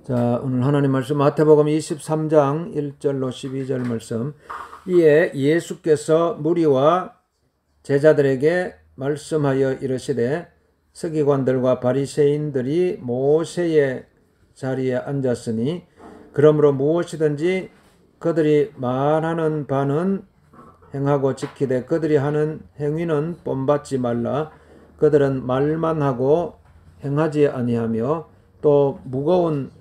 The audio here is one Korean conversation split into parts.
자, 오늘 하나님 말씀 마태복음 23장 1절로 12절 말씀. 이에 예수께서 무리와 제자들에게 말씀하여 이르시되 서기관들과 바리새인들이 모세의 자리에 앉았으니 그러므로 무엇이든지 그들이 말하는 바는 행하고 지키되 그들이 하는 행위는 본받지 말라. 그들은 말만 하고 행하지 아니하며 또 무거운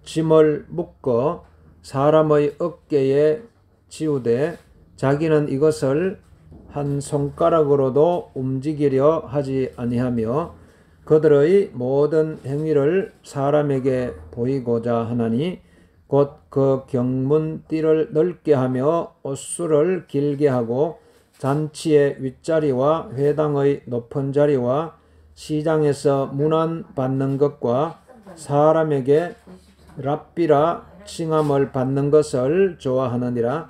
짐을 묶어 사람의 어깨에 지우되 자기는 이것을 한 손가락으로도 움직이려 하지 아니하며 그들의 모든 행위를 사람에게 보이고자 하나니 곧 그 경문띠를 넓게 하며 옷수를 길게 하고 잔치의 윗자리와 회당의 높은 자리와 시장에서 문안 받는 것과 사람에게 랍비라 칭함을 받는 것을 좋아하느니라.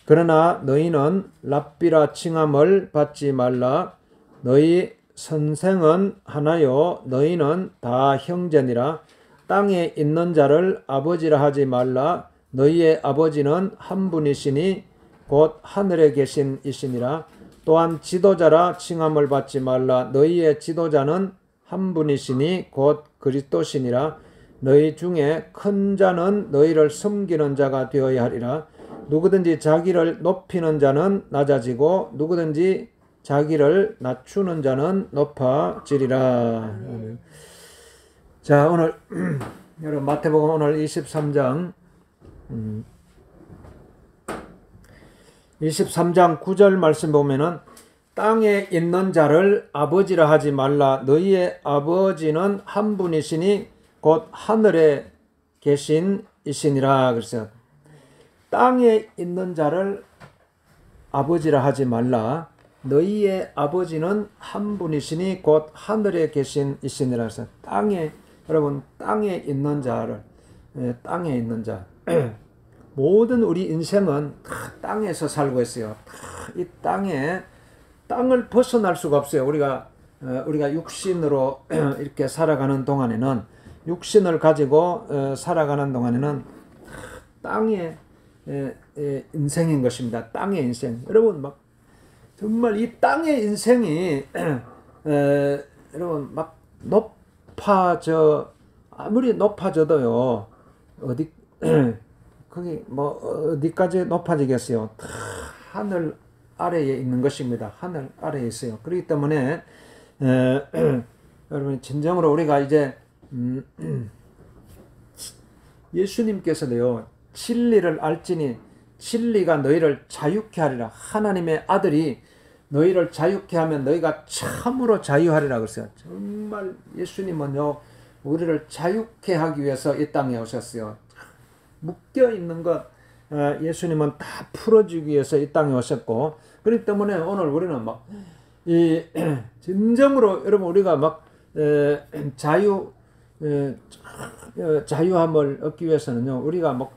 그러나 너희는 랍비라 칭함을 받지 말라. 너희 선생은 하나요 너희는 다 형제니라. 땅에 있는 자를 아버지라 하지 말라. 너희의 아버지는 한 분이시니 곧 하늘에 계신 이시니라. 또한 지도자라 칭함을 받지 말라. 너희의 지도자는 한 분이시니 곧 그리스도시니라. 너희 중에 큰 자는 너희를 섬기는 자가 되어야 하리라. 누구든지 자기를 높이는 자는 낮아지고 누구든지 자기를 낮추는 자는 높아지리라. 자, 오늘 여러분 마태복음 오늘 23장 9절 말씀 보면은 땅에 있는 자를 아버지라 하지 말라. 너희의 아버지는 한 분이시니 곧 하늘에 계신 이시니라. 그래서 땅에 있는 자를 아버지라 하지 말라. 너희의 아버지는 한 분이시니 곧 하늘에 계신 이시니라. 그래서 땅에 여러분 땅에 있는 자를 땅에 있는 자 모든 우리 인생은 다 땅에서 살고 있어요. 이 땅을 벗어날 수가 없어요. 우리가 육신으로 이렇게 살아가는 동안에는 육신을 가지고 살아가는 동안에는 땅의 인생인 것입니다. 땅의 인생. 여러분 막 정말 이 땅의 인생이 여러분 막 아무리 높아져도요 어디 거기 뭐 어디까지 높아지겠어요? 다 하늘 아래에 있는 것입니다. 하늘 아래에 있어요. 그렇기 때문에 여러분 진정으로 우리가 이제 예수님께서도요 진리를 알지니 진리가 너희를 자유케 하리라. 하나님의 아들이 너희를 자유케 하면 너희가 참으로 자유하리라 그랬어요. 정말 예수님은요 우리를 자유케 하기 위해서 이 땅에 오셨어요. 묶여 있는 것 예수님은 다 풀어주기 위해서 이 땅에 오셨고, 그렇기 때문에 오늘 우리는 막 이 진정으로 여러분 우리가 막 자유함을 얻기 위해서는요 우리가 막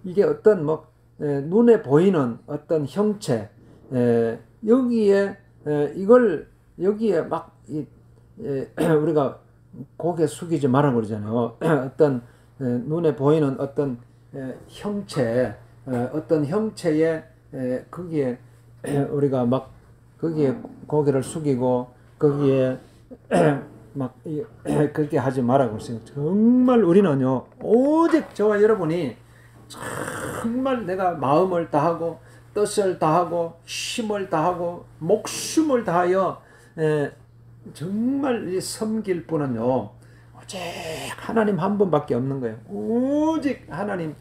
이게 어떤 막 눈에 보이는 어떤 형체 여기에 여기에 막 우리가 고개 숙이지 말라고 그러잖아요. 어떤 눈에 보이는 어떤 형체, 어떤 형체에 거기에 우리가 막 거기에 고개를 숙이고 거기에 막 그렇게 하지 말라고 그랬어요. 정말 우리는요 오직 저와 여러분이 정말 내가 마음을 다하고 뜻을 다하고 힘을 다하고 목숨을 다하여 정말 섬길 분은요 오직 하나님 한 분밖에 없는 거예요. 오직 하나님,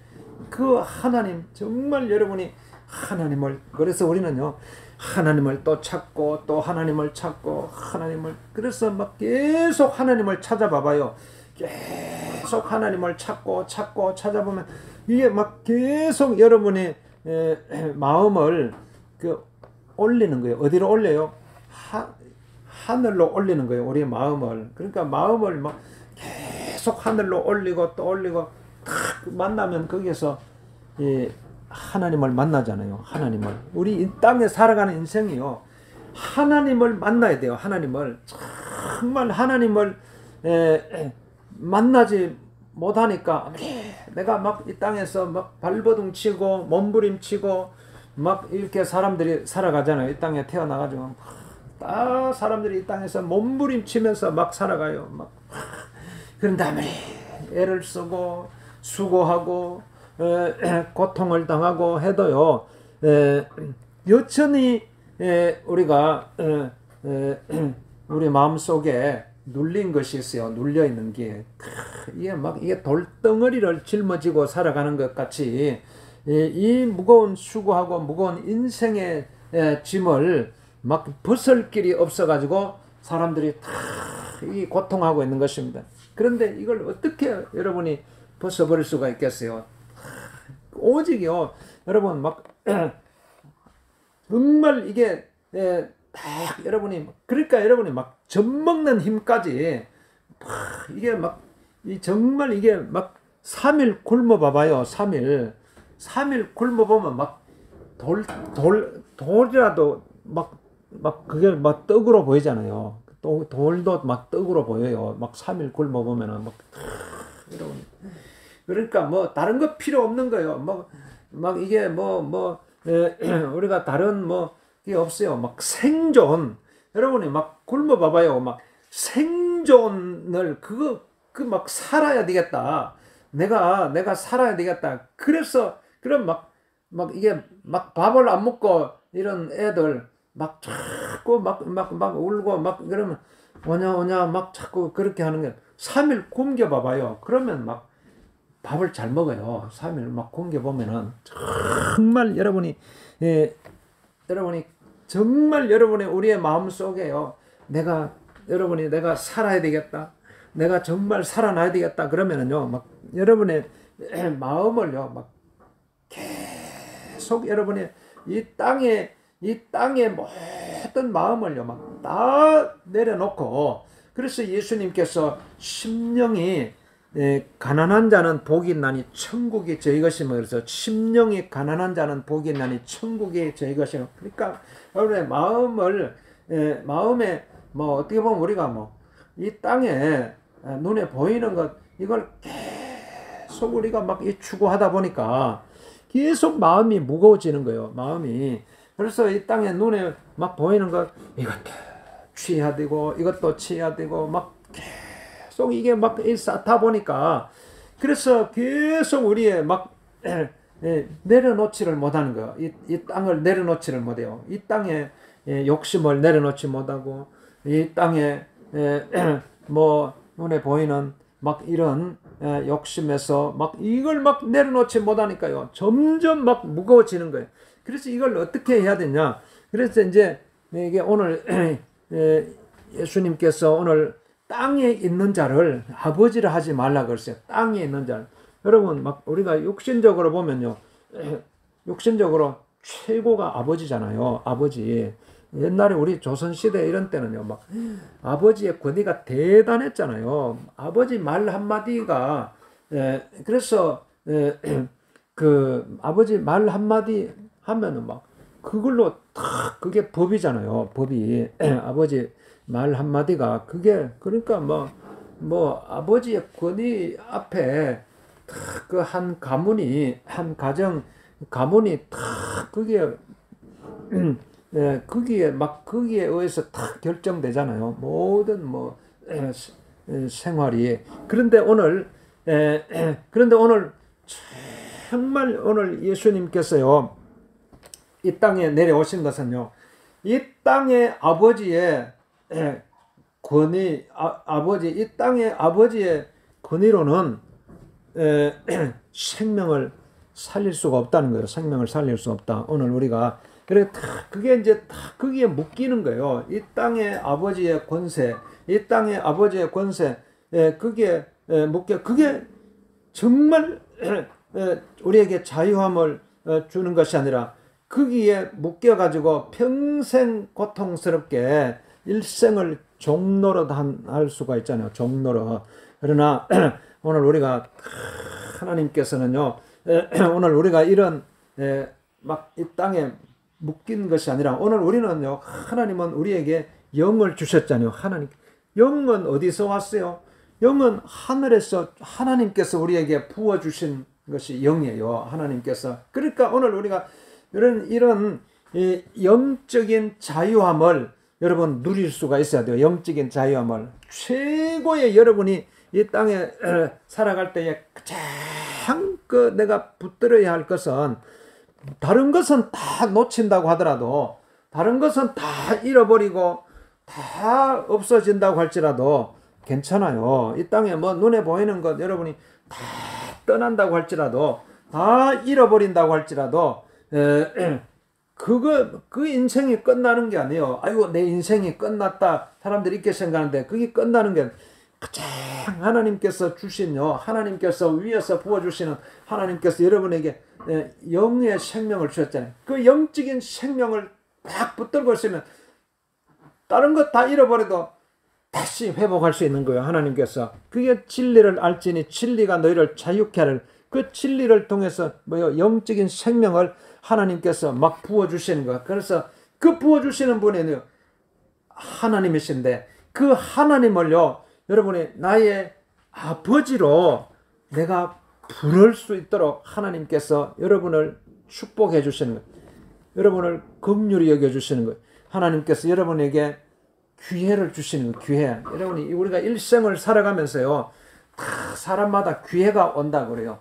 그 하나님, 정말 여러분이 하나님을, 그래서 우리는요 하나님을 또 찾고 또 하나님을 찾고 하나님을, 그래서 막 계속 하나님을 찾아봐봐요. 계속 하나님을 찾고 찾아보면 이게 막 계속 여러분의 마음을 올리는 거예요. 어디로 올려요? 하늘로 올리는 거예요. 우리의 마음을. 그러니까 마음을 막 계속 하늘로 올리고 또 올리고 탁 만나면 거기에서 하나님을 만나잖아요. 하나님을. 우리 이 땅에 살아가는 인생이요 하나님을 만나야 돼요. 하나님을 정말 하나님을 만나지 못하니까 내가 막 이 땅에서 막 발버둥 치고 몸부림치고 막 이렇게 사람들이 살아가잖아요. 이 땅에 태어나가지고 다 사람들이 이 땅에서 몸부림치면서 막 살아가요. 막 그런 다음에 애를 쓰고 수고하고 고통을 당하고 해도요, 여전히 우리가 우리 마음속에 눌린 것이 있어요. 눌려 있는 게 이게 돌덩어리를 짊어지고 살아가는 것 같이 이 무거운 수고하고 무거운 인생의 짐을 막 벗을 길이 없어가지고 사람들이 다 이 고통하고 있는 것입니다. 그런데 이걸 어떻게 여러분이 벗어버릴 수가 있겠어요? 오직요, 여러분 막 정말 이게 딱 여러분이, 그러니까 여러분이 막 젖먹는 힘까지 이게 막 정말 이게 막 3일 굶어 봐봐요. 3일 굶어 보면 막 돌이라도 막 그게 막 떡으로 보이잖아요. 돌도 막 떡으로 보여요. 막 3일 굶어 보면은 막 여러분, 그러니까 뭐 다른 거 필요 없는 거예요. 막 이게 우리가 다른 이게 없어요. 막 생존, 여러분이 막 굶어 봐봐요. 막 생존을 막 살아야 되겠다. 내가 살아야 되겠다. 그래서 그럼 막 이게 막 밥을 안 먹고 이런 애들 막 자꾸 막 울고 막 그러면 오냐 막 자꾸 그렇게 하는 게 3일 굶겨 봐봐요. 그러면 막 밥을 잘 먹어요. 3일 막 굶겨 보면은 정말 여러분이 정말 여러분의 우리의 마음 속에요. 내가 살아야 되겠다. 내가 정말 살아나야 되겠다. 그러면은요, 막 여러분의 마음을요, 막 계속 여러분의 이 땅의 모든 마음을요, 막 다 내려놓고, 그래서 예수님께서 심령이 가난한 자는 복이 있나니 천국이 저희 것이며, 그래서 심령이 가난한 자는 복이 있나니 천국이 저희 것이며, 그러니까 여러분의 마음에 어떻게 보면 우리가 이 땅에 눈에 보이는 것, 이걸 계속 우리가 막 추구하다 보니까 계속 마음이 무거워지는 거예요. 마음이. 그래서 이 땅에 눈에 막 보이는 것, 이것도 취해야 되고 이것도 취해야 되고 막 계속 이게 막 쌓다 보니까, 그래서 계속 우리의 막 내려놓지를 못하는 거예요. 이 땅을 내려놓지를 못해요. 이 땅에 욕심을 내려놓지 못하고, 이 땅에 눈에 보이는 막 이런 욕심에서 막 이걸 막 내려놓지 못하니까요, 점점 막 무거워지는 거예요. 그래서 이걸 어떻게 해야 되냐. 그래서 이제 이게 오늘 예수님께서 오늘 땅에 있는 자를 아버지를 하지 말라 그랬어요. 땅에 있는 자를. 여러분 막 우리가 육신적으로 보면요, 육신적으로 최고가 아버지잖아요. 아버지. 옛날에 우리 조선시대 이런 때는요, 막 아버지의 권위가 대단했잖아요. 아버지 말 한마디가, 그래서 그 아버지 말 한마디 하면은 막 그걸로 탁, 그게 법이잖아요. 법이. 아버지 말 한마디가 그게, 그러니까 아버지의 권위 앞에 그 한 가문이, 한 가정 가문이 탁 그게 거기에 의해서 탁 결정되잖아요. 모든 생활이. 그런데 오늘 정말 오늘 예수님께서요, 이 땅에 내려오신 것은요, 이 땅의 아버지의 권위, 이 땅의 아버지의 권위로는 생명을 살릴 수가 없다는 거예요. 생명을 살릴 수 없다. 오늘 우리가 그게 이제 다 거기에 묶이는 거예요. 이 땅의 아버지의 권세, 이 땅의 아버지의 권세, 그게 묶여. 그게 정말 우리에게 자유함을 주는 것이 아니라 거기에 묶여가지고 평생 고통스럽게 일생을 종노릇 할 수가 있잖아요. 종노릇. 그러나 오늘 우리가 하나님께서는요, 오늘 우리가 이런 막 이 땅에 묶인 것이 아니라, 오늘 우리는요, 하나님은 우리에게 영을 주셨잖아요. 하나님 영은 어디서 왔어요? 영은 하늘에서 하나님께서 우리에게 부어주신 것이 영이에요. 하나님께서. 그러니까 오늘 우리가 이런 이 영적인 자유함을 여러분 누릴 수가 있어야 돼요. 영적인 자유함을. 최고의 여러분이 이 땅에 살아갈 때에 가장 내가 붙들어야 할 것은, 다른 것은 다 놓친다고 하더라도, 다른 것은 다 잃어버리고 다 없어진다고 할지라도 괜찮아요. 이 땅에 뭐 눈에 보이는 것 여러분이 다 떠난다고 할지라도, 다 잃어버린다고 할지라도 그 인생이 끝나는 게 아니에요. 아이고 내 인생이 끝났다 사람들이 이렇게 생각하는데, 그게 끝나는 게 가장 하나님께서 주신요, 하나님께서 위에서 부어주시는, 하나님께서 여러분에게 영의 생명을 주셨잖아요. 그 영적인 생명을 딱 붙들고 있으면 다른 것 다 잃어버려도 다시 회복할 수 있는 거예요. 하나님께서. 그게 진리를 알지니 진리가 너희를 자유케 하를. 그 진리를 통해서 영적인 생명을 하나님께서 막 부어주시는 거예요. 그래서 그 부어주시는 분이 하나님이신데, 그 하나님을요 여러분이 나의 아버지로 내가 부를 수 있도록 하나님께서 여러분을 축복해 주시는 거예요. 여러분을 긍휼히 여겨 주시는 거예요. 하나님께서 여러분에게 기회를 주시는 거예요. 기회. 여러분이 우리가 일생을 살아가면서요, 다 사람마다 기회가 온다 그래요.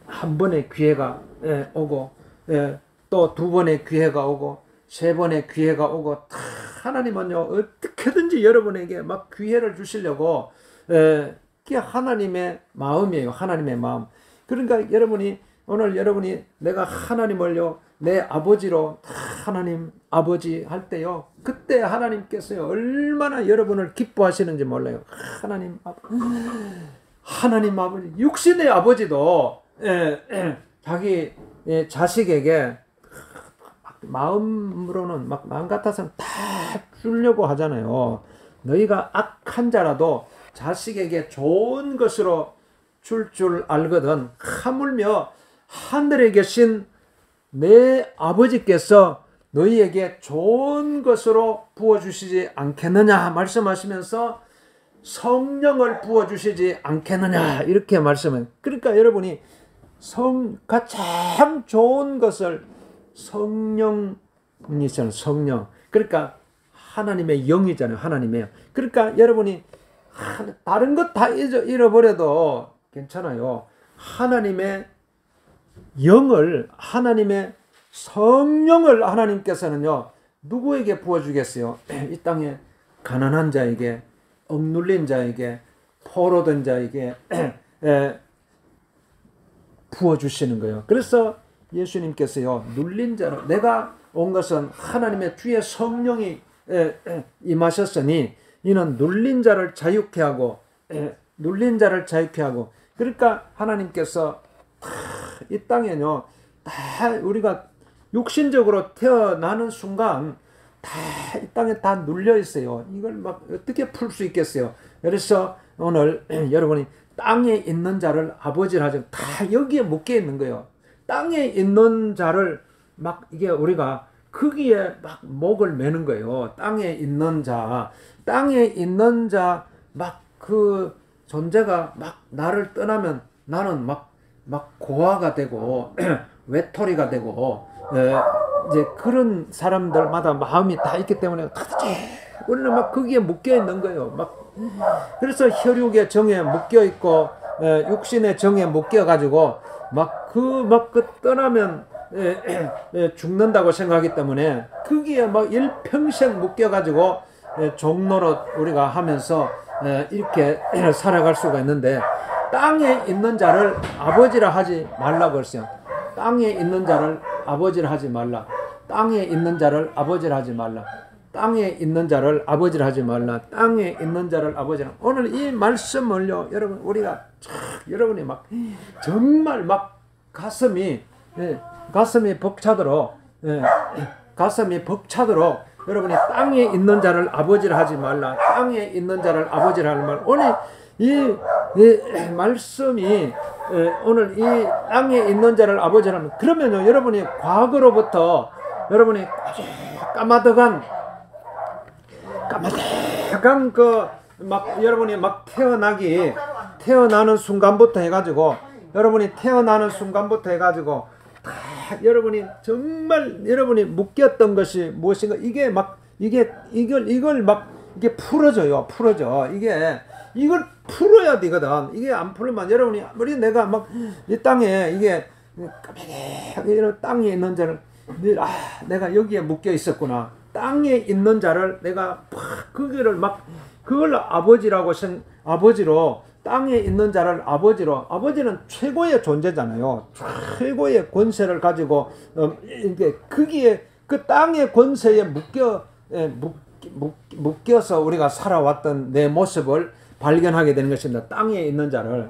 한 번의 기회가 오고, 또 두 번의 기회가 오고, 세 번의 기회가 오고, 다 하나님은요 어떻게든지 여러분에게 막 기회를 주시려고, 그게 하나님의 마음이에요. 하나님의 마음. 그러니까 오늘 여러분이 내가 하나님을요 내 아버지로 하나님 아버지 할 때요, 그때 하나님께서요 얼마나 여러분을 기뻐하시는지 몰라요. 하나님 아버지, 육신의 아버지도 자기 자식에게 마음으로는 막 마음 같아서는 다 주려고 하잖아요. 너희가 악한 자라도 자식에게 좋은 것으로 줄 알거든. 하물며 하늘에 계신 내 아버지께서 너희에게 좋은 것으로 부어주시지 않겠느냐 말씀하시면서 성령을 부어주시지 않겠느냐 이렇게 말씀은. 그러니까 여러분이 가장 좋은 것을 성령이잖아요. 성령. 그러니까 하나님의 영이잖아요. 하나님의. 그러니까 여러분이 다른 것 다 잃어버려도 괜찮아요. 하나님의 영을, 하나님의 성령을 하나님께서는요 누구에게 부어주겠어요? 이 땅에 가난한 자에게, 억눌린 자에게, 포로된 자에게 부어주시는 거예요. 그래서 예수님께서요 눌린 자로, 내가 온 것은 하나님의 주의 성령이 임하셨으니 이는 눌린 자를 자유케 하고, 눌린 자를 자유케 하고. 그러니까 하나님께서 이 땅에요 다 우리가 육신적으로 태어나는 순간 다 이 땅에 다 눌려 있어요. 이걸 막 어떻게 풀 수 있겠어요? 그래서 오늘 여러분이 땅에 있는 자를 아버지라 하죠. 다 여기에 묶여 있는 거예요. 땅에 있는 자를 막 이게 우리가 거기에 막 목을 매는 거예요. 땅에 있는 자, 땅에 있는 자 막 그 존재가 막 나를 떠나면 나는 막 고아가 되고 외톨이가 되고, 이제 그런 사람들마다 마음이 다 있기 때문에 우리는 막 거기에 묶여 있는 거예요. 막 그래서 혈육의 정에 묶여 있고, 육신의 정에 묶여 가지고 그 떠나면 죽는다고 생각하기 때문에 거기에 막 일평생 묶여 가지고 종노릇 우리가 하면서 이렇게 살아갈 수가 있는데, 땅에 있는 자를 아버지라 하지 말라고 했어요. 땅에 있는 자를 아버지라 하지 말라. 땅에 있는 자를 아버지라 하지 말라. 땅에 있는 자를 아버지라 하지 말라. 땅에 있는 자를 아버지라. 오늘 이 말씀을요, 여러분, 우리가 여러분이 막 정말 막 가슴이 벅차도록, 가슴이 벅차도록 여러분이 땅에 있는 자를 아버지라 하지 말라. 땅에 있는 자를 아버지라 하지 말라. 오늘 이 말씀이 오늘 이 땅에 있는 자를 아버지라 하면, 그러면요 여러분이 과거로부터 여러분이 까마득한 그 막 여러분이 막 태어나는 순간부터 해가지고 여러분이 태어나는 순간부터 해가지고 다 여러분이 정말 여러분이 묶였던 것이 무엇인가 이게 막 이걸 막 이게 풀어져요. 이걸 풀어야 되거든. 이게 안 풀면 여러분이 아무리 내가 막 이 땅에 이게 까매게 이런 땅에 있는 자를 내가 여기에 묶여 있었구나. 땅에 있는 자를 내가 그걸 아버지로 땅에 있는 자를 아버지는 최고의 존재잖아요. 최고의 권세를 가지고 이게 거기에 그 땅의 권세에 묶여서 우리가 살아왔던 내 모습을 발견하게 되는 것입니다. 땅에 있는 자를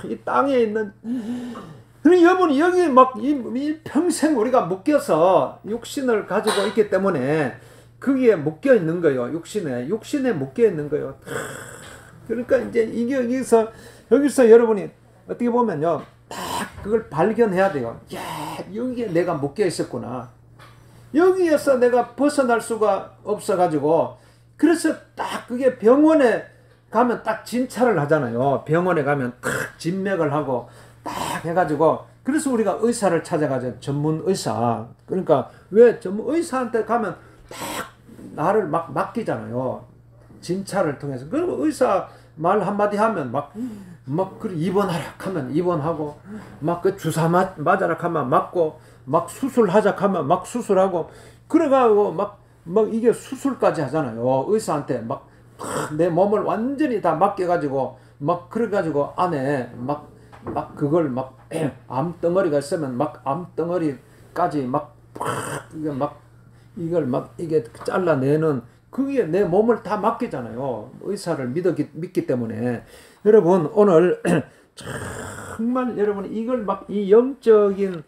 이 땅에 있는 여러분 여기 막 이 평생 우리가 묶여서 육신을 가지고 있기 때문에 거기에 묶여 있는 거예요. 육신에 묶여 있는 거예요. 그러니까 이제 이게 여기서 여러분이 어떻게 보면요, 딱 그걸 발견해야 돼요. 야, 여기에 내가 묶여 있었구나. 여기에서 내가 벗어날 수가 없어가지고 그래서 딱 그게 병원에 가면 딱 진찰을 하잖아요. 병원에 가면 딱 진맥을 하고 딱 해가지고 그래서 우리가 의사를 찾아가죠. 전문 의사. 그러니까 왜 전문 의사한테 가면 딱 나를 막 맡기잖아요. 진찰을 통해서. 그리고 의사 말 한마디 하면 그래 입원하라 하면 입원하고 막 그 주사 맞아라 하면 맞고 막 수술하자 하면 막 수술하고 그래가지고 막 이게 수술까지 하잖아요. 의사한테 막 내 몸을 완전히 다 맡겨가지고 막 그래가지고 안에 그걸 암덩어리가 있으면 암덩어리까지 이걸 이게 잘라내는 그게 내 몸을 다 맡기잖아요. 의사를 믿기 때문에. 여러분 오늘 정말 여러분 이걸 이 영적인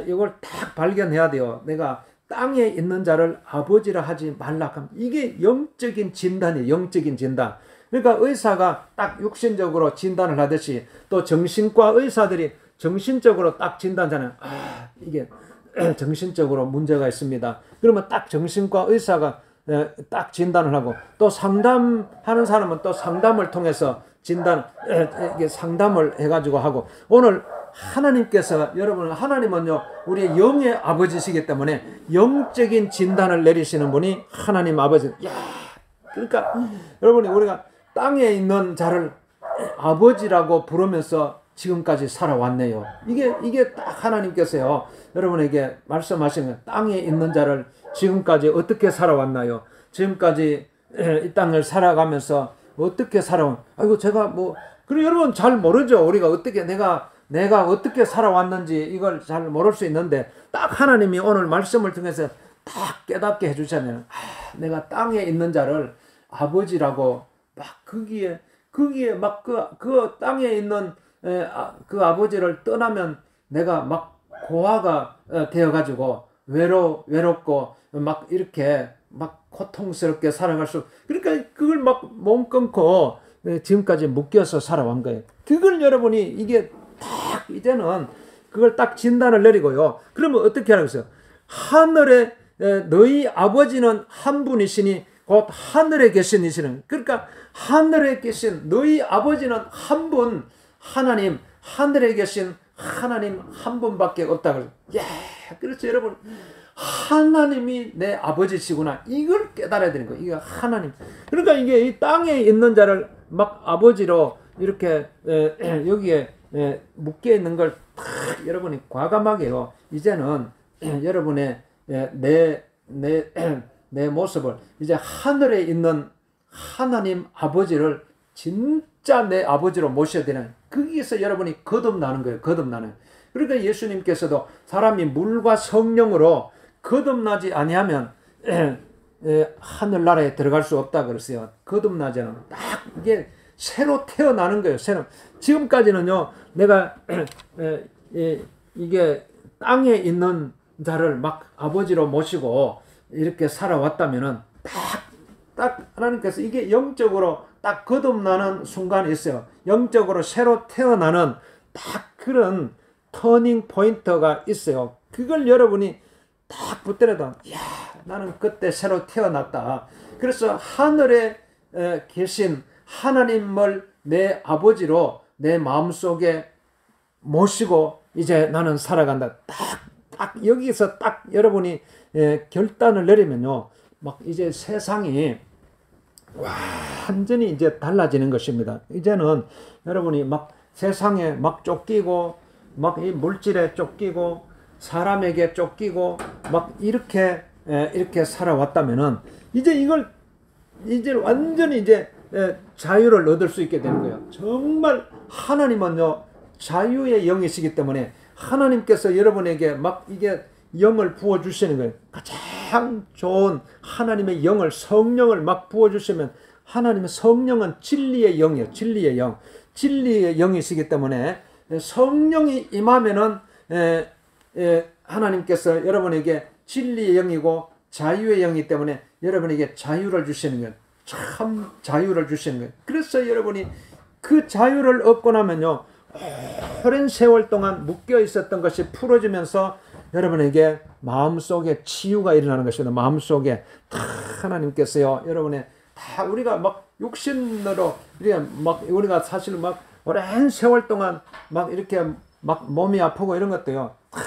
이걸 딱 발견해야 돼요. 내가 땅에 있는 자를 아버지라 하지 말라 하면 이게 영적인 진단이에요. 영적인 진단. 그러니까 의사가 딱 육신적으로 진단을 하듯이 또 정신과 의사들이 정신적으로 딱 진단하잖아요. 이게 정신적으로 문제가 있습니다. 그러면 딱 정신과 의사가 딱 진단을 하고 또 상담하는 사람은 또 상담을 통해서 상담을 해가지고 하고 오늘 하나님께서 여러분 하나님은요 우리의 영의 아버지시기 때문에 영적인 진단을 내리시는 분이 하나님 아버지. 그러니까 여러분이 우리가 땅에 있는 자를 아버지라고 부르면서 지금까지 살아왔네요. 이게 딱 하나님께서요 여러분에게 말씀하시는 거예요. 땅에 있는 자를 지금까지 어떻게 살아왔나요? 지금까지 이 땅을 살아가면서 어떻게 아이고 제가 그리고 여러분 잘 모르죠. 우리가 어떻게 내가 어떻게 살아왔는지 이걸 잘 모를 수 있는데 딱 하나님이 오늘 말씀을 통해서 딱 깨닫게 해주잖아요. 내가 땅에 있는 자를 아버지라고 거기에 그 땅에 있는 그 아버지를 떠나면 내가 고아가 되어가지고 외롭고 이렇게 고통스럽게 살아갈 수. 그러니까 그걸 몸 끊고 지금까지 묶여서 살아온 거예요. 그걸 여러분이 이게 딱 이제는 그걸 딱 진단을 내리고요. 그러면 어떻게 하라고 했어요? 하늘에 너희 아버지는 한 분이시니 곧 하늘에 계신 이시는. 그러니까 하늘에 계신 너희 아버지는 한 분, 하나님, 하늘에 계신 하나님 한 분밖에 없다고. 그렇죠 여러분. 하나님이 내 아버지시구나. 이걸 깨달아야 되는 거예요. 이게 하나님. 그러니까 이게 이 땅에 있는 자를 아버지로 이렇게 여기에 묶여 있는 걸 여러분이 과감하게요. 이제는 여러분의 내 모습을 이제 하늘에 있는 하나님 아버지를 진짜 내 아버지로 모셔야 되는 거기에서 여러분이 거듭나는 거예요. 거듭나는. 그러니까 예수님께서도 사람이 물과 성령으로 거듭나지 아니하면 하늘나라에 들어갈 수 없다 그랬어요. 거듭나자는 딱 이게 새로 태어나는 거예요. 지금까지는요 내가 이게 땅에 있는 자를 아버지로 모시고 이렇게 살아왔다면은 딱 하나님께서 이게 영적으로 딱 거듭나는 순간이 있어요. 영적으로 새로 태어나는 딱 그런 터닝 포인트가 있어요. 그걸 여러분이 딱 붙들어도 나는 그때 새로 태어났다. 그래서 하늘에 계신 하나님을 내 아버지로 내 마음속에 모시고 이제 나는 살아간다. 딱 여기서 딱 여러분이 결단을 내리면요, 막 이제 세상이 완전히 이제 달라지는 것입니다. 이제는 여러분이 막 세상에 막 쫓기고 막 이 물질에 쫓기고 사람에게 쫓기고 막 이렇게 살아왔다면은 이제 이걸 이제 완전히 이제 자유를 얻을 수 있게 되는 거예요. 정말 하나님은요 자유의 영이시기 때문에 하나님께서 여러분에게 막 이게 영을 부어 주시는 거예요. 가장 좋은 하나님의 영을, 성령을 막 부어 주시면, 하나님의 성령은 진리의 영이에요. 진리의 영, 진리의 영이시기 때문에 성령이 임하면은 하나님께서 여러분에게 진리의 영이고 자유의 영이기 때문에 여러분에게 자유를 주시는 거예요. 참 자유를 주시는 거예요. 그래서 여러분이 그 자유를 얻고 나면요, 오랜 세월 동안 묶여 있었던 것이 풀어지면서 여러분에게 마음속에 치유가 일어나는 것입니다. 마음속에 다 하나님께서요, 여러분의 다 우리가 막 육신으로 우리가 사실 막 오랜 세월 동안 막 이렇게 막 몸이 아프고 이런 것도요, 다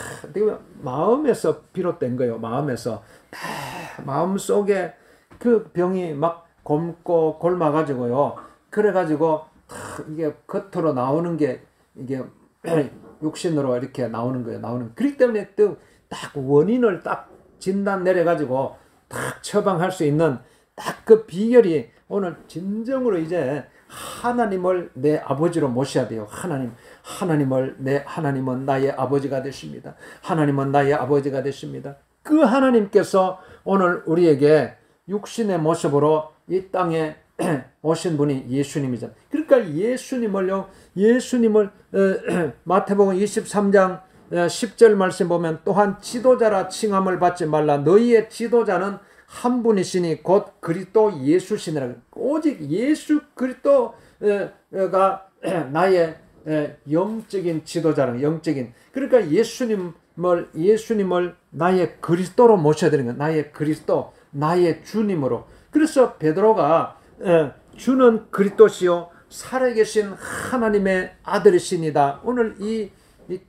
마음에서 비롯된 거예요. 마음에서 다 마음속에 그 병이 막 곪고 골마가지고요, 그래가지고 다 이게 겉으로 나오는 게 이게 육신으로 이렇게 나오는 거예요. 그렇기 때문에 또 딱 원인을 딱 진단 내려가지고 딱 처방할 수 있는 딱 그 비결이 오늘 진정으로 이제 하나님을 내 아버지로 모셔야 돼요. 하나님은 나의 아버지가 되십니다. 하나님은 나의 아버지가 되십니다. 그 하나님께서 오늘 우리에게 육신의 모습으로 이 땅에 오신 분이 예수님이잖아요. 그러니까 예수님을 마태복음 23장 10절 말씀 보면, 또한 지도자라 칭함을 받지 말라. 너희의 지도자는 한 분이시니 곧 그리스도 예수시니라. 오직 예수 그리스도가 나의 영적인 지도자라. 영적인, 그러니까 예수님을 나의 그리스도로 모셔야 되는 거예요. 나의 그리스도, 나의 주님으로. 그래서 베드로가 주는 그리스도시요 살아계신 하나님의 아들이시니다. 오늘 이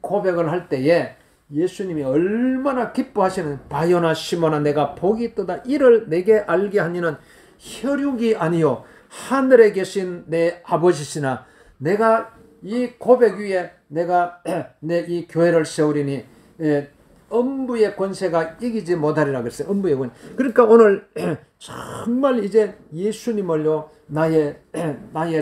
고백을 할 때에 예수님이 얼마나 기뻐하시는, 바요나 시몬아 내가 복이 있도다. 이를 내게 알게 하니는 혈육이 아니요 하늘에 계신 내 아버지시나. 내가 이 고백 위에 내가 내 이 교회를 세우리니 음부의 권세가 이기지 못하리라 그랬어요. 음부의 권. 그러니까 오늘 정말 이제 예수님을요 나의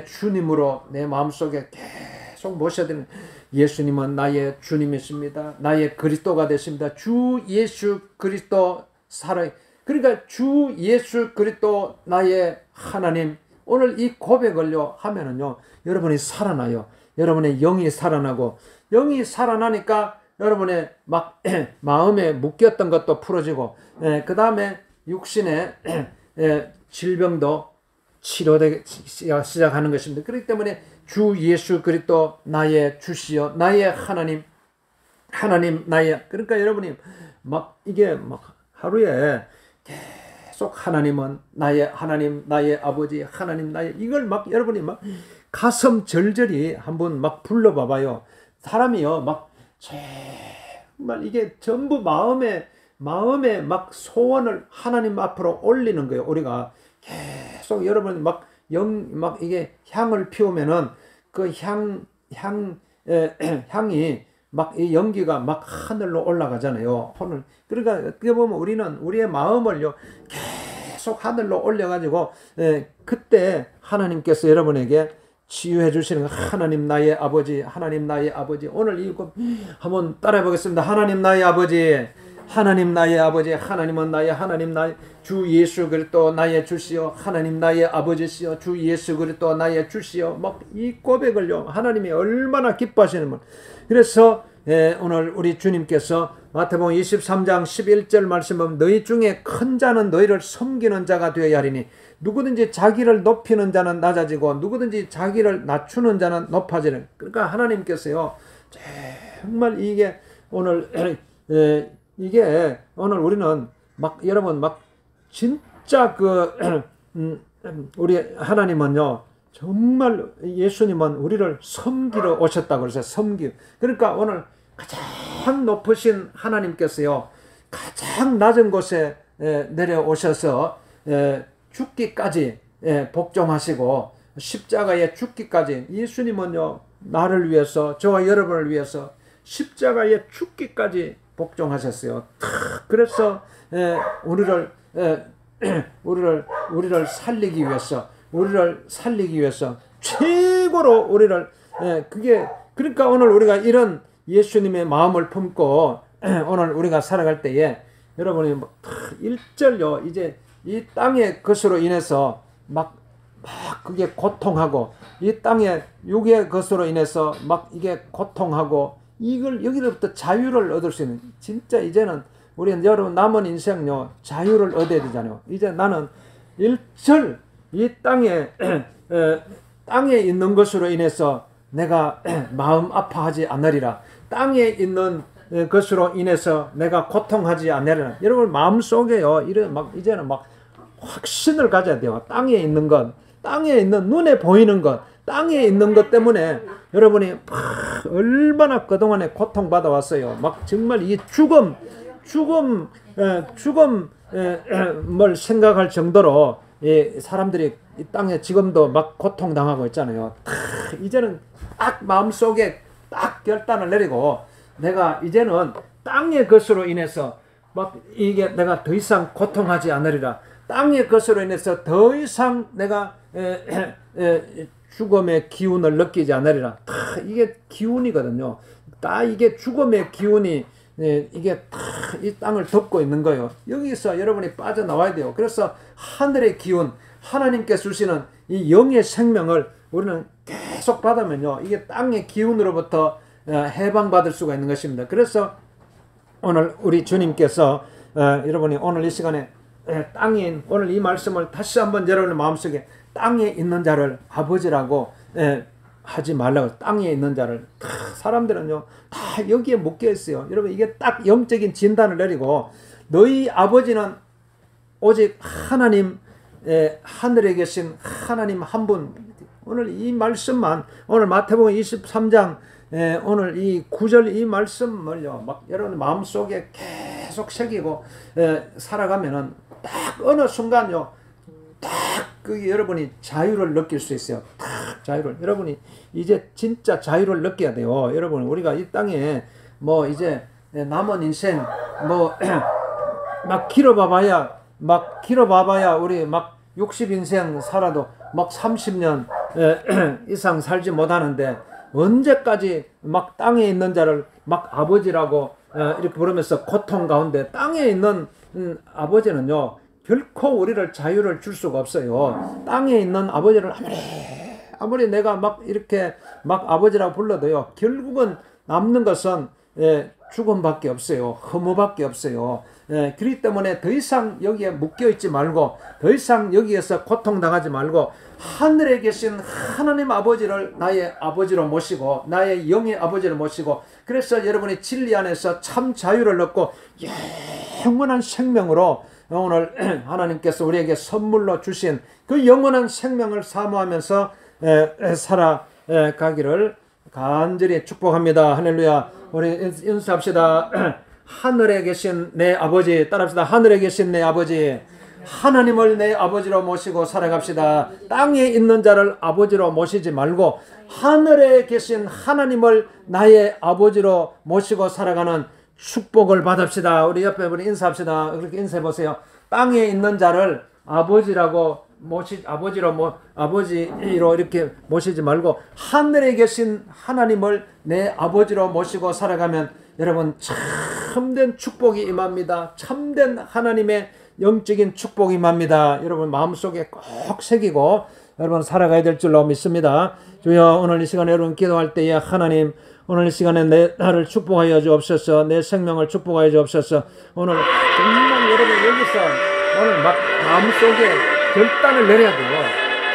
주님으로 내 마음속에 계속 모셔야 되는, 예수님은 나의 주님이십니다. 나의 그리스도가 되십니다. 주 예수 그리스도 살아. 그러니까 주 예수 그리스도 나의 하나님. 오늘 이 고백을요 하면은요 여러분이 살아나요. 여러분의 영이 살아나고, 영이 살아나니까 여러분의 막 마음에 묶였던 것도 풀어지고, 그 다음에 육신의 질병도 치료되기 시작하는 것입니다. 그렇기 때문에 주 예수 그리스도 나의 주시여, 나의 하나님 나의. 그러니까 여러분이 막 이게 막 하루에 계속 하나님은 나의 하나님, 나의 아버지, 하나님 나의, 이걸 막 여러분이 막 가슴 절절히 한번 막 불러봐봐요. 사람이요 막 정말 이게 전부 마음에 막 소원을 하나님 앞으로 올리는 거예요. 우리가 계속 여러분 막 이게 향을 피우면은 그 향이 막 이 연기가 막 하늘로 올라가잖아요. 그러니까 어떻게 보면 우리는 우리의 마음을요 계속 하늘로 올려가지고 그때 하나님께서 여러분에게 치유해 주시는 거. 하나님 나의 아버지, 하나님 나의 아버지. 오늘 이거 한번 따라해 보겠습니다. 하나님 나의 아버지, 하나님 나의 아버지, 하나님은 나의 하나님, 나의 주 예수 그리스도 나의 주시여, 하나님 나의 아버지시여, 주 예수 그리스도 나의 주시여. 막 이 고백을요 하나님이 얼마나 기뻐하시는 분. 그래서 오늘 우리 주님께서 마태복음 23장 11절 말씀 보면, 너희 중에 큰 자는 너희를 섬기는 자가 되어야 하리니 누구든지 자기를 높이는 자는 낮아지고 누구든지 자기를 낮추는 자는 높아지는. 그러니까 하나님께서요 정말 이게 오늘 우리는 막 여러분 막 진짜 우리 하나님은요 정말 예수님은 우리를 섬기러 오셨다고 그래서 그러니까 오늘 가장 높으신 하나님께서요, 가장 낮은 곳에 내려오셔서 죽기까지 복종하시고 십자가에 죽기까지, 예수님은요 나를 위해서, 저와 여러분을 위해서 십자가에 죽기까지 복종하셨어요. 그래서 우리를 살리기 위해서 최고로 우리를 그러니까 오늘 우리가 이런 예수님의 마음을 품고 오늘 우리가 살아갈 때에 여러분이 1절요, 이제 이 땅의 것으로 인해서 막 그게 고통하고, 이 땅의 육의 것으로 인해서 막 이게 고통하고, 이걸 여기로부터 자유를 얻을 수 있는, 진짜 이제는 우리는 여러분 남은 인생요 자유를 얻어야 되잖아요. 이제 나는 1절 이 땅에 있는 것으로 인해서 내가 마음 아파하지 않으리라. 땅에 있는 것으로 인해서 내가 고통하지 않으리라. 여러분 마음속에요, 이제는 막 확신을 가져야 돼요. 땅에 있는 것, 땅에 있는 눈에 보이는 것, 땅에 있는 것 때문에 여러분이 얼마나 그동안에 고통받아 왔어요. 막 정말 이 죽음을 생각할 정도로 사람들이 이 땅에 지금도 막 고통당하고 있잖아요. 이제는 딱 마음속에 딱 결단을 내리고, 내가 이제는 땅의 것으로 인해서 막 이게 내가 더 이상 고통하지 않으리라. 땅의 것으로 인해서 더 이상 내가 죽음의 기운을 느끼지 않으리라. 이게 기운이거든요. 다 이게 죽음의 기운이 이게 다 이 땅을 덮고 있는 거예요. 여기서 여러분이 빠져나와야 돼요. 그래서 하늘의 기운, 하나님께서 주시는 이 영의 생명을 우리는 계속 받으면요, 이게 땅의 기운으로부터 해방받을 수가 있는 것입니다. 그래서 오늘 우리 주님께서 여러분이 오늘 이 시간에 땅인, 오늘 이 말씀을 다시 한번 여러분의 마음속에 땅에 있는 자를 아버지라고 하지 말라고. 땅에 있는 자를, 사람들은요 다 여기에 묶여 있어요. 여러분 이게 딱 영적인 진단을 내리고, 너희 아버지는 오직 하나님, 하늘에 계신 하나님 한 분. 오늘 이 말씀만, 오늘 마태복음 23장 오늘 이 9절 이 말씀을요 막 여러분 마음속에 계속 새기고 살아가면은 딱 어느 순간요 딱 그 여러분이 자유를 느낄 수 있어요. 딱 자유를, 여러분이 이제 진짜 자유를 느껴야 돼요. 여러분 우리가 이 땅에 뭐 이제 남은 인생 뭐 막 길어봐봐야 우리 막 60인생 살아도 막 30년 이상 살지 못하는데, 언제까지 막 땅에 있는 자를 막 아버지라고 이렇게 부르면서 고통 가운데, 땅에 있는 아버지는요 결코 우리를 자유를 줄 수가 없어요. 땅에 있는 아버지를 아무리 내가 막 이렇게 막 아버지라고 불러도요, 결국은 남는 것은 죽음밖에 없어요. 허무밖에 없어요. 그렇기 때문에 더 이상 여기에 묶여있지 말고, 더 이상 여기에서 고통당하지 말고, 하늘에 계신 하나님 아버지를 나의 아버지로 모시고, 나의 영의 아버지로 모시고, 그래서 여러분이 진리 안에서 참 자유를 얻고 영원한 생명으로 오늘 하나님께서 우리에게 선물로 주신 그 영원한 생명을 사모하면서 살아가기를 간절히 축복합니다. 할렐루야. 우리 인사합시다. 하늘에 계신 내 아버지, 따라합시다. 하늘에 계신 내 아버지, 하나님을 내 아버지로 모시고 살아갑시다. 땅에 있는 자를 아버지로 모시지 말고 하늘에 계신 하나님을 나의 아버지로 모시고 살아가는 축복을 받읍시다. 우리 옆에 우리 인사합시다. 그렇게 인사해 보세요. 땅에 있는 자를 아버지로 이렇게 모시지 말고 하늘에 계신 하나님을 내 아버지로 모시고 살아가면 여러분 참된 축복이 임합니다. 참된 하나님의 영적인 축복이 임합니다. 여러분 마음속에 꼭 새기고 여러분 살아가야 될 줄로 믿습니다. 주여, 오늘 이 시간에 여러분 기도할 때에 하나님, 오늘 이 시간에 나를 축복하여 주옵소서. 내 생명을 축복하여 주옵소서. 오늘 정말 여러분 여기서 오늘 막 마음속에 결단을 내려야 돼요.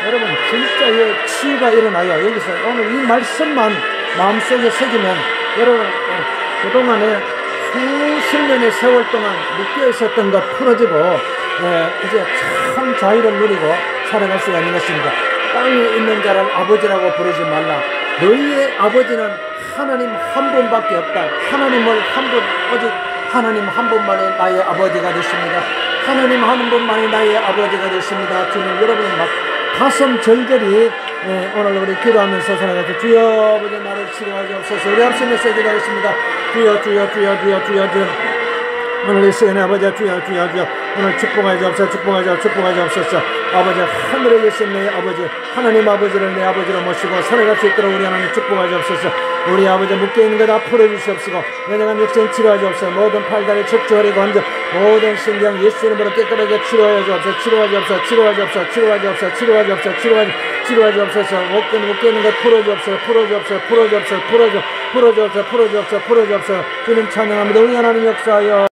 여러분 진짜 이 치유가 일어나요. 여기서 오늘 이 말씀만 마음속에 새기면 여러분 그동안에 수십 년의 세월 동안 묶여 있었던 것 풀어지고 이제 참 자유를 누리고 살아갈 수가 있는 것입니다. 땅에 있는 자를 아버지라고 부르지 말라. 너희의 아버지는 하나님 한 분밖에 없다. 하나님을 한 분, 오직 하나님 한 분만이 나의 아버지가 되십니다. 하나님 한 분만이 나의 아버지가 되십니다. 주님, 여러분이 막 가슴 절절히 오늘 우리 기도하면서 살아가서 주여 아버지 나를 치료하시옵소서. 우리 합심해서 기도하겠습니다. 주여 주여 주여 주여 주여 주여. 오늘 이 시간에 아버지 주여 주여 주여 오늘 축복하시옵소서. 축복하시옵소서. 아버지 하늘에 계신 내 아버지 하나님 아버지를 내 아버지로 모시고 살아갈 수 있도록 우리 하나님 축복하시옵소서. 우리 아버지 묶여있는 것 다 풀어주시옵시고 연약한 육신 치료하시옵소서. 모든 팔다리 척추 허리 관절 모든 신경 예수 이름으로 깨끗하게 치료하시옵소서. 치료하시옵소서. 묶여있는 것 풀어주옵소서. 주님 찬양합니다. 우리 하나님 역사하여